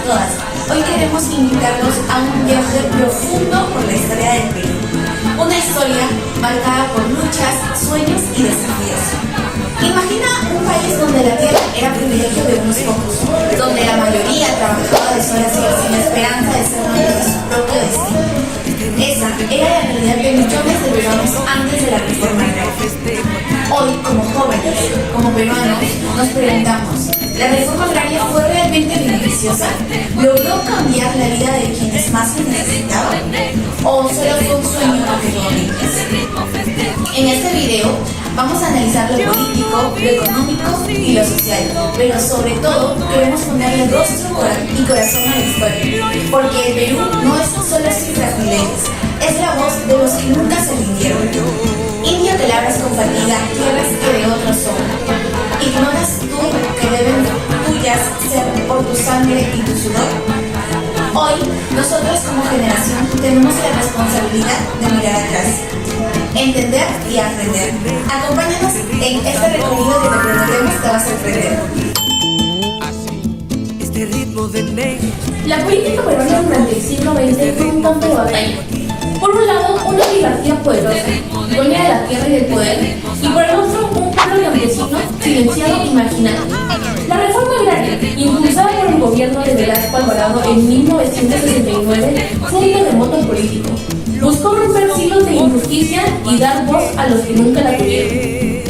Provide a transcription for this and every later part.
todas. Hoy queremos invitarlos a un viaje profundo por la historia del Perú. Una historia marcada por luchas, sueños y desafíos. Imagina un país donde la tierra era privilegio de unos pocos, donde la mayoría trabajaba de sol a sol sin la esperanza de ser dueños de su propio destino. Esa era la realidad de millones de peruanos antes de la reforma agraria. Hoy, como jóvenes, como peruanos, nos preguntamos, ¿la reforma agraria fue realmente beneficiosa? ¿Logró cambiar la vida de quienes más lo necesitaban? ¿O solo fue un sueño que duró mientras? En este video vamos a analizar lo político, lo económico y lo social, pero sobre todo queremos ponerle rostro y corazón a la historia, porque el Perú no es solo cifras ni leyes, es la voz de los que nunca se rindieron. Indio que labras con fatiga tierras que de otros son. ¿Ignoras tú que deben tuyas ser por tu sangre y tu sudor? Hoy, nosotros como generación tenemos la responsabilidad de mirar atrás, entender y aprender. Acompáñanos en este recorrido que te prometemos te va a sorprender. La política peruana durante el siglo XX fue un campo de batalla. Por un lado, una oligarquía poderosa, dueña de la tierra y del poder, y por el otro, un pueblo campesino silenciado y marginado. La reforma agraria, impulsada por el gobierno de Velasco Alvarado en 1969, fue un terremoto político. Buscó romper siglos de injusticia y dar voz a los que nunca la tuvieron.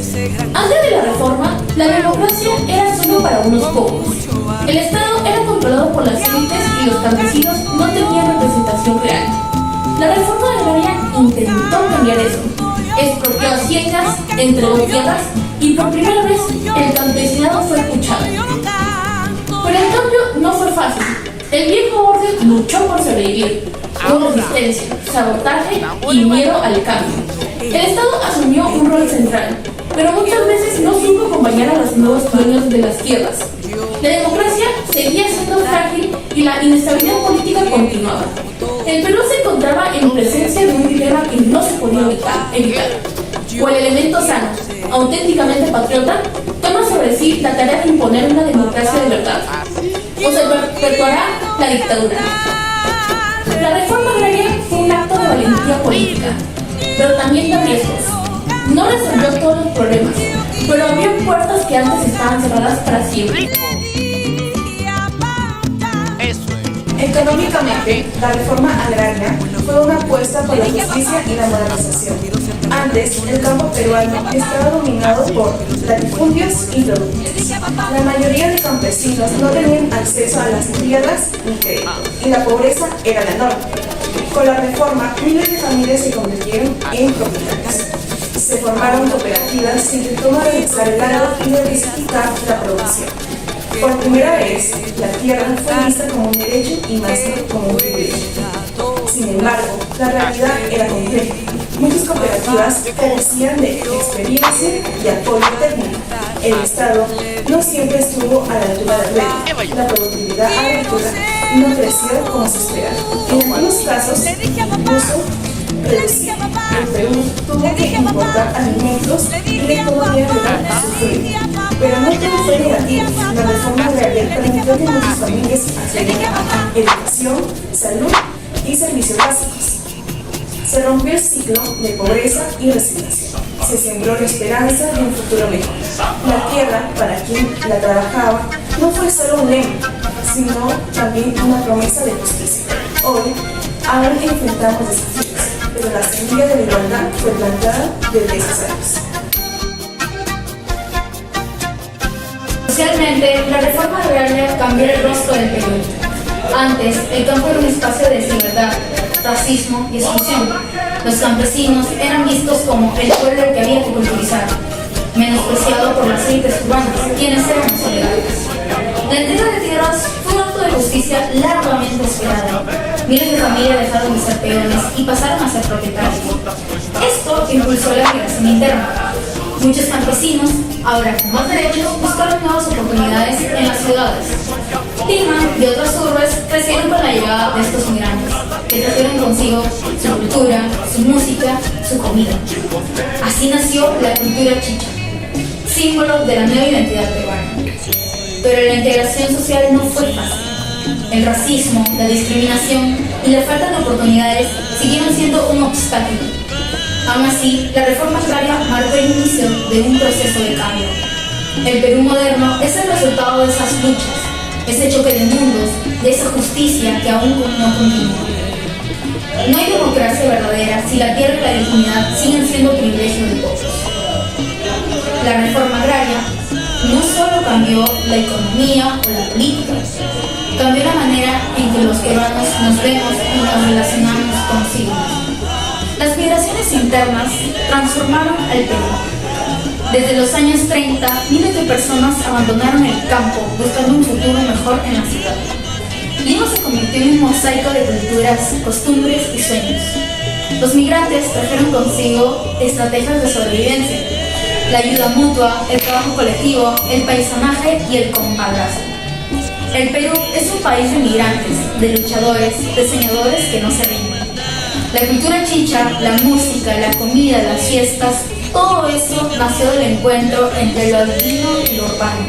Antes de la reforma, la democracia era solo para unos pocos. El Estado era controlado por las élites y los campesinos no tenían representación real. La reforma agraria intentó cambiar eso. Expropió haciendas, entregó tierras y por primera vez el campesinado fue escuchado. Pero el cambio no fue fácil. El viejo orden luchó por sobrevivir, con resistencia, sabotaje y miedo al cambio. El Estado asumió un rol central, pero muchas veces no supo acompañar a los nuevos dueños de las tierras. La democracia seguía siendo frágil y la inestabilidad política continuaba. El Perú se encontraba en presencia de un dilema que no se podía evitar. O el elemento sano, auténticamente patriota, toma sobre sí la tarea de imponer una democracia de verdad, o se perpetuará la dictadura. La reforma agraria fue un acto de valentía política, pero también de riesgos. No resolvió todos los problemas, pero abrió puertas que antes estaban cerradas para siempre. Económicamente, la reforma agraria fue una apuesta por la justicia y la modernización. Antes, el campo peruano estaba dominado por latifundios y productos. La mayoría de campesinos no tenían acceso a las tierras ni crédito, y la pobreza era la norma. Con la reforma, miles de familias se convirtieron en propietarios. Se formaron cooperativas que intentaron realizar el agro y diversificar la producción. Por primera vez, la tierra fue vista como un derecho y más no como un privilegio. Sin embargo, la realidad era compleja. Muchas cooperativas carecían de experiencia y apoyo técnico. El Estado no siempre estuvo a la altura del reto. La productividad agrícola no creció como se esperaba. En algunos casos, incluso reducida. El Perú tuvo que importar alimentos y la economía rural sufrió. Pero no todo fue negativo. La reforma agraria permitió que muchas familias accedieran a educación, salud y servicios básicos. Se rompió el ciclo de pobreza y resignación. Se sembró la esperanza de un futuro mejor. La tierra, para quien la trabajaba, no fue solo un lema, sino también una promesa de justicia. Hoy, aún enfrentamos desafíos, pero la semilla de la igualdad fue plantada desde esos años. Socialmente, la reforma agraria cambió el rostro del Perú. Antes, el campo era un espacio de desigualdad, racismo y exclusión. Los campesinos eran vistos como el pueblo que había que cultivizar, menospreciado por las élites urbanas, quienes eran los oligarcas. La entrega de tierras fue un acto de justicia largamente esperado. Miles de familias dejaron de ser peones y pasaron a ser propietarios. Esto impulsó la migración interna. Muchos campesinos, ahora con más derechos, buscaron nuevas oportunidades en las ciudades. Lima y otras urbes crecieron con la llegada de estos migrantes, que trajeron consigo su cultura, su música, su comida. Así nació la cultura chicha, símbolo de la nueva identidad peruana. Pero la integración social no fue fácil. El racismo, la discriminación y la falta de oportunidades siguieron siendo un obstáculo. Aún así, la reforma agraria marcó el inicio de un proceso de cambio. El Perú moderno es el resultado de esas luchas, ese choque de mundos, de esa justicia que aún no continúa. No hay democracia verdadera si la tierra y la dignidad siguen siendo privilegios de pocos. La reforma agraria no solo cambió la economía o la política, cambió la manera en que los peruanos nos vemos y nos relacionamos consigo. Las migraciones internas transformaron al Perú. Desde los años 30, miles de personas abandonaron el campo buscando un futuro mejor en la ciudad. Lima se convirtió en un mosaico de culturas, costumbres y sueños. Los migrantes trajeron consigo estrategias de sobrevivencia, la ayuda mutua, el trabajo colectivo, el paisanaje y el compadrazgo. El Perú es un país de migrantes, de luchadores, de soñadores que no se rinden. La cultura chicha, la música, la comida, las fiestas, todo eso nació del encuentro entre lo divino y lo urbano.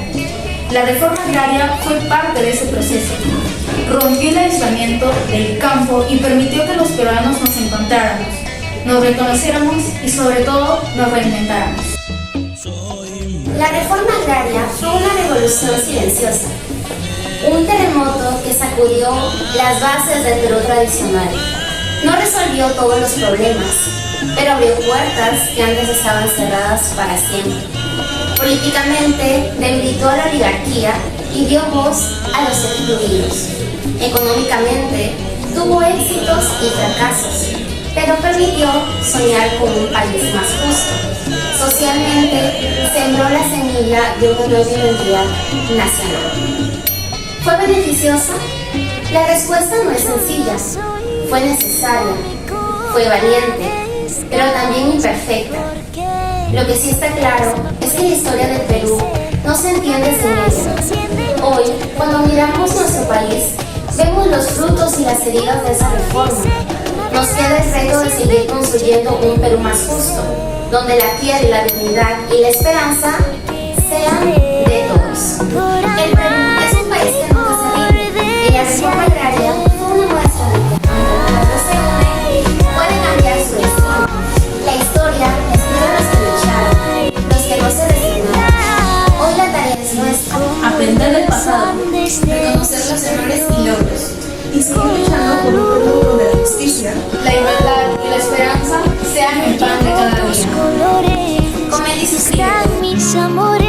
La reforma agraria fue parte de ese proceso. Rompió el aislamiento del campo y permitió que los peruanos nos encontráramos, nos reconociéramos y sobre todo nos reinventáramos. La reforma agraria fue una revolución silenciosa, un terremoto que sacudió las bases del Perú tradicional. No resolvió todos los problemas, pero abrió puertas que antes estaban cerradas para siempre. Políticamente debilitó a la oligarquía y dio voz a los excluidos. Económicamente tuvo éxitos y fracasos, pero permitió soñar con un país más justo. Socialmente sembró la semilla de una nueva identidad nacional. ¿Fue beneficiosa? La respuesta no es sencilla. Fue necesaria, fue valiente, pero también imperfecta. Lo que sí está claro es que la historia del Perú no se entiende sin ella. Hoy, cuando miramos nuestro país, vemos los frutos y las heridas de esa reforma. Nos queda el reto de seguir construyendo un Perú más justo, donde la tierra y la dignidad y la esperanza sean de todos. El Perú es un país que nunca se rinde, y la reforma agraria fue una muestra de que cuando los se unen, pueden cambiar su destino. La historia escribe a los que lucharon, los que no se resignaron. Hoy la tarea es nuestra. Aprender del pasado, reconocer los errores y logros, Y seguir luchando por un Perú donde la justicia, la igualdad y la esperanza sean el pan de cada día. Comer y suscribir. Mis amores.